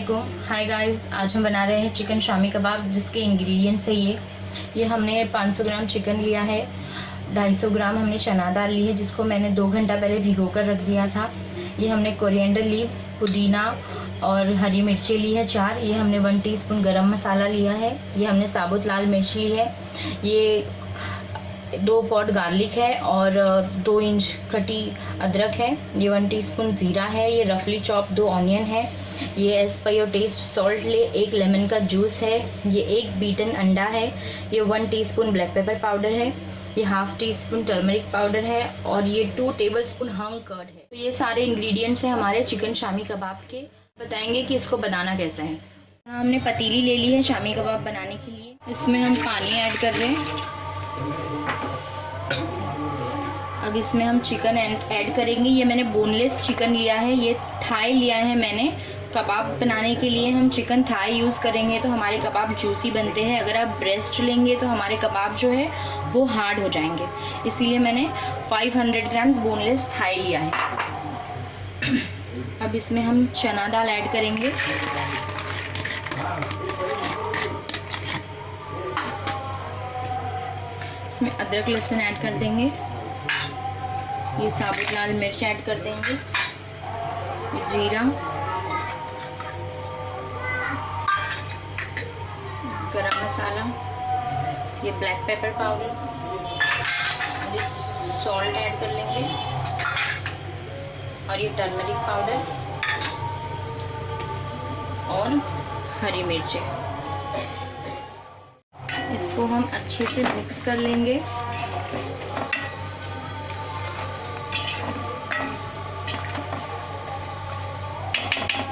वालेकुम। Hi guys, आज हम बना रहे हैं चिकन शामी कबाब, जिसके इंग्रेडिएंट्स है ये हमने 500 ग्राम चिकन लिया है, 250 ग्राम हमने चना दाल ली है जिसको मैंने 2 घंटा पहले भिगो कर रख दिया था। ये हमने कोरिएंडर लीव्स, पुदीना और हरी मिर्ची ली है 4। ये हमने 1 टीस्पून गरम मसाला लिया है। ये हमने साबुत लाल मिर्च ली है। ये 2 पॉट गार्लिक है और 2 इंच कटी अदरक है। ये 1 टीस्पून ज़ीरा है। ये रफली चॉप 2 ऑनियन है। ये as per your test salt ले। 1 लेमन का जूस है। ये 1 बीटन अंडा है। ये 1 टीस्पून ब्लैक पेपर पाउडर है। ये ½ टीस्पून टर्मरिक पाउडर है और ये 2 टेबलस्पून हंग कर्ड है। तो ये सारे इंग्रेडिएंट्स हैं हमारे चिकन शामी कबाब के। बताएंगे कि इसको बनाना कैसा है। हमने पतीली ले ली है शामी कबाब बनाने के लिए। इसमें हम पानी ऐड कर रहे हैं। अब इसमें हम चिकन ऐड करेंगे। ये मैंने बोनलेस चिकन लिया है। ये थाई लिया है मैंने। कबाब बनाने के लिए हम चिकन थाई यूज़ करेंगे तो हमारे कबाब जूसी बनते हैं। अगर आप ब्रेस्ट लेंगे तो हमारे कबाब जो है वो हार्ड हो जाएंगे, इसीलिए मैंने 500 ग्राम बोनलेस थाई लिया है। अब इसमें हम चना दाल ऐड करेंगे। इसमें अदरक लहसुन ऐड कर देंगे। ये साबुत लाल मिर्च ऐड कर देंगे। ये जीरा, गरम मसाला, ये ब्लैक पेपर पाउडर, ये सॉल्ट ऐड कर लेंगे और ये टर्मरिक पाउडर और हरी मिर्चें। इसको हम अच्छे से मिक्स कर लेंगे।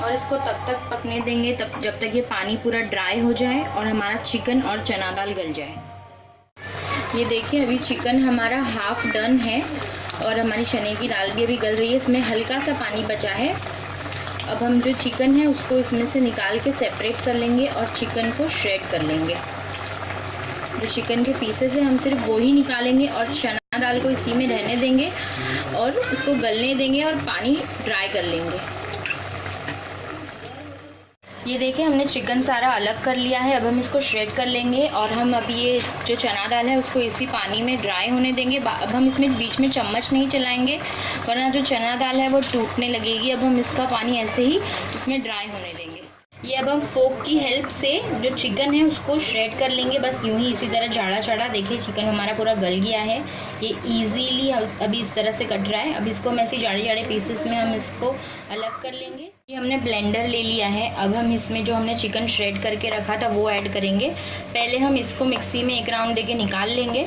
और इसको तब तक पकने देंगे जब तक ये पानी पूरा ड्राई हो जाए और हमारा चिकन और चना दाल गल जाए। ये देखिए, अभी चिकन हमारा हाफ डन है और हमारी चने की दाल भी अभी गल रही है। इसमें हल्का सा पानी बचा है। अब हम जो चिकन है उसको इसमें से निकाल के सेपरेट कर लेंगे और चिकन को श्रेड कर लेंगे। जो चिकन के पीसेस है हम सिर्फ वो ही निकालेंगे और चना दाल को इसी में रहने देंगे और उसको गलने देंगे और पानी ड्राई कर लेंगे। ये देखिए, हमने चिकन सारा अलग कर लिया है। अब हम इसको श्रेड कर लेंगे और हम अभी ये जो चना दाल है उसको इसी पानी में ड्राई होने देंगे। अब हम इसमें बीच में चम्मच नहीं चलाएंगे वरना जो चना दाल है वो टूटने लगेगी। अब हम इसका पानी ऐसे ही इसमें ड्राई होने देंगे। ये अब हम फोक की हेल्प से जो चिकन है उसको श्रेड कर लेंगे, बस यूं ही इसी तरह झाड़ा झाड़ा। देखिए, चिकन हमारा पूरा गल गया है। ये इजीली अभी इस तरह से कट रहा है। अब इसको हम ऐसे जाड़े जाड़े पीसेस में हम इसको अलग कर लेंगे। ये हमने ब्लेंडर ले लिया है। अब हम इसमें जो हमने चिकन श्रेड करके रखा था वो ऐड करेंगे। पहले हम इसको मिक्सी में 1 राउंड देके निकाल लेंगे,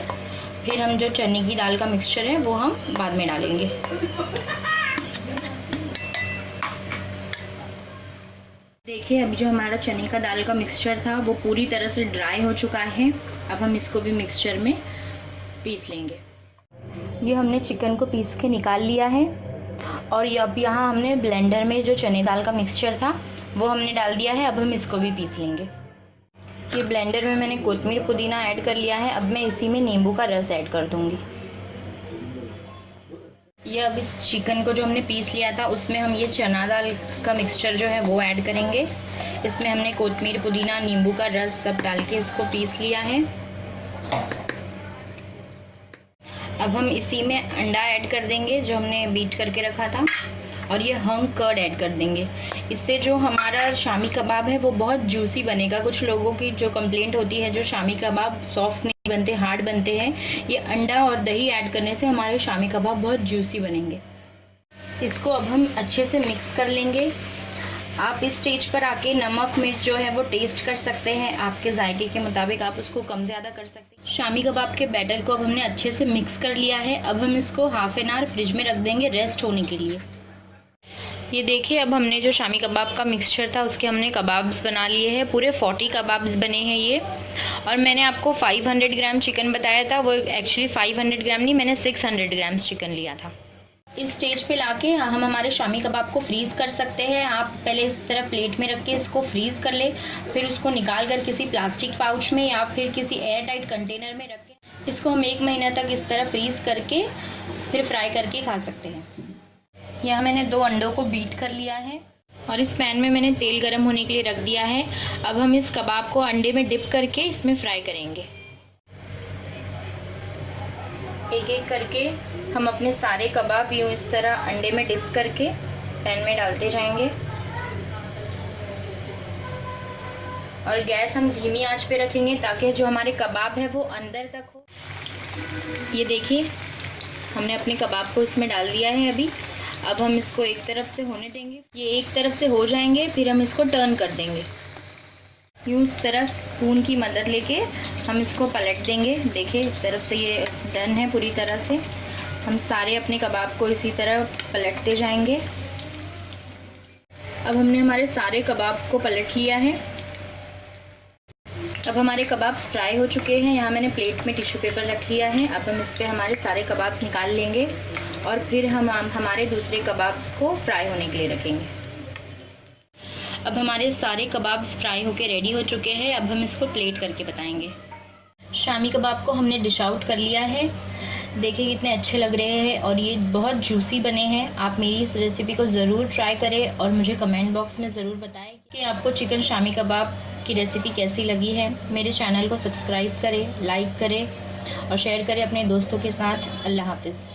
फिर हम जो चने की दाल का मिक्सचर है वो हम बाद में डालेंगे। देखिए, अभी जो हमारा चने का दाल का मिक्सचर था वो पूरी तरह से ड्राई हो चुका है। अब हम इसको भी मिक्सचर में पीस लेंगे। ये हमने चिकन को पीस के निकाल लिया है और ये अब यहाँ हमने ब्लेंडर में जो चने दाल का मिक्सचर था वो हमने डाल दिया है। अब हम इसको भी पीस लेंगे। ये ब्लेंडर में मैंने कोतमीर पुदीना ऐड कर लिया है। अब मैं इसी में नींबू का रस ऐड कर दूँगी। ये अब इस चिकन को जो हमने पीस लिया था उसमें हम ये चना दाल का मिक्सचर जो है वो ऐड करेंगे। इसमें हमने कोतमीर पुदीना नींबू का रस सब डाल के इसको पीस लिया है। अब हम इसी में अंडा ऐड कर देंगे जो हमने बीट करके रखा था और ये हंग कर्ड ऐड कर देंगे। इससे जो हमारा शामी कबाब है वो बहुत जूसी बनेगा। कुछ लोगों की जो कंप्लेंट होती है जो शामी कबाब सॉफ्ट नहीं बनते, हार्ड बनते हैं, ये अंडा और दही ऐड करने से हमारे शामी कबाब बहुत जूसी बनेंगे। इसको अब हम अच्छे से मिक्स कर लेंगे। आप इस स्टेज पर आके नमक मिर्च जो है वो टेस्ट कर सकते हैं। आपके जायके के मुताबिक आप उसको कम ज़्यादा कर सकते हैं। शामी कबाब के बैटर को अब हमने अच्छे से मिक्स कर लिया है। अब हम इसको ½ एन आवर फ्रिज में रख देंगे रेस्ट होने के लिए। ये देखिए, अब हमने जो शामी कबाब का मिक्सचर था उसके हमने कबाब्स बना लिए हैं। पूरे 40 कबाब्स बने हैं ये। और मैंने आपको 500 ग्राम चिकन बताया था, वो एक्चुअली 500 ग्राम नहीं, मैंने 600 ग्राम चिकन लिया था। इस स्टेज पे लाके हम हमारे शामी कबाब को फ्रीज़ कर सकते हैं। आप पहले इस तरह प्लेट में रख के इसको फ्रीज़ कर ले, फिर उसको निकाल कर किसी प्लास्टिक पाउच में या फिर किसी एयर टाइट कंटेनर में रख के इसको हम 1 महीने तक इस तरह फ्रीज़ करके फिर फ्राई करके खा सकते हैं। यहाँ मैंने 2 अंडों को बीट कर लिया है और इस पैन में मैंने तेल गरम होने के लिए रख दिया है। अब हम इस कबाब को अंडे में डिप करके इसमें फ्राई करेंगे। एक एक करके हम अपने सारे कबाब यूँ इस तरह अंडे में डिप करके पैन में डालते जाएंगे और गैस हम धीमी आंच पे रखेंगे ताकि जो हमारे कबाब है वो अंदर तक हो। ये देखिए, हमने अपने कबाब को इसमें डाल दिया है अभी। अब हम इसको एक तरफ से होने देंगे। ये एक तरफ से हो जाएंगे, फिर हम इसको टर्न कर देंगे। यूँ इस तरह स्पून की मदद लेके हम इसको पलट देंगे। देखिए, इस तरफ से ये डन है पूरी तरह से। हम सारे अपने कबाब को इसी तरह पलटते जाएंगे। अब हमने हमारे सारे कबाब को पलट लिया है। अब हमारे कबाब फ्राई हो चुके हैं। यहाँ मैंने प्लेट में टिश्यू पेपर रख लिया है। अब हम इस पर हमारे सारे कबाब निकाल लेंगे और फिर हम हमारे दूसरे कबाब को फ्राई होने के लिए रखेंगे। अब हमारे सारे कबाब फ्राई होके रेडी हो चुके हैं। अब हम इसको प्लेट करके बताएंगे। शामी कबाब को हमने डिश आउट कर लिया है। देखिए कितने अच्छे लग रहे हैं और ये बहुत जूसी बने हैं। आप मेरी इस रेसिपी को ज़रूर ट्राई करें और मुझे कमेंट बॉक्स में ज़रूर बताएं कि आपको चिकन शामी कबाब की रेसिपी कैसी लगी है। मेरे चैनल को सब्सक्राइब करें, लाइक करें और शेयर करें अपने दोस्तों के साथ। अल्लाह हाफिज़।